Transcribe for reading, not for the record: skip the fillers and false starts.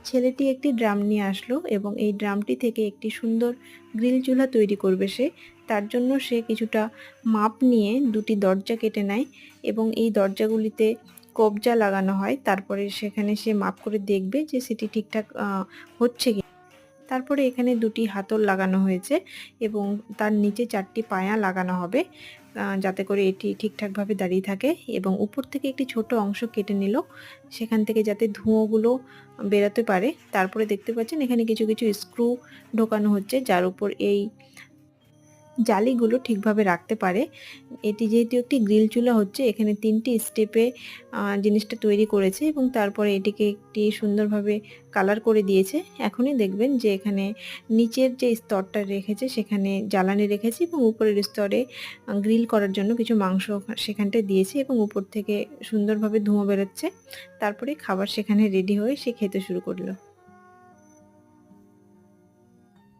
ছেলেটি একটি ড্রাম নিয়ে আসলো এবং এই ড্রামটি থেকে একটি সুন্দর গ্রিল চুলা তৈরি করবে সে। তার জন্য সে কিছুটা মাপ নিয়ে দুটি দরজা কেটে নেয় এবং এই দরজাগুলিতে কবজা লাগানো হয়। তারপরে সেখানে সে মাপ করে দেখবে যে সেটি ঠিকঠাক হচ্ছে কি। তারপরে এখানে দুটি হাতল লাগানো হয়েছে এবং তার নিচে 4টি পায়া লাগানো হবে যাতে করে এটি ঠিকঠাকভাবে দাঁড়িয়ে থাকে, এবং উপর থেকে একটি ছোট অংশ কেটে নিল সেখান থেকে যাতে ধোঁয়াগুলো বেরোতে পারে। তারপরে দেখতে পাচ্ছেন এখানে কিছু কিছু স্ক্রু ঢোকানো হচ্ছে যার উপর এই জালিগুলো ঠিকভাবে রাখতে পারে। এটি যেহেতু একটি গ্রিল চুলা হচ্ছে, এখানে 3টি স্টেপে জিনিসটা তৈরি করেছে এবং তারপরে এটিকে একটি সুন্দরভাবে কালার করে দিয়েছে। এখনই দেখবেন যে এখানে নিচের যে স্তরটা রেখেছে সেখানে জ্বালানি রেখেছে এবং উপরের স্তরে গ্রিল করার জন্য কিছু মাংস সেখানটায় দিয়েছে এবং উপর থেকে সুন্দরভাবে ধোঁয়া বেরোচ্ছে। তারপরে খাবার সেখানে রেডি হয়ে সে খেতে শুরু করলো।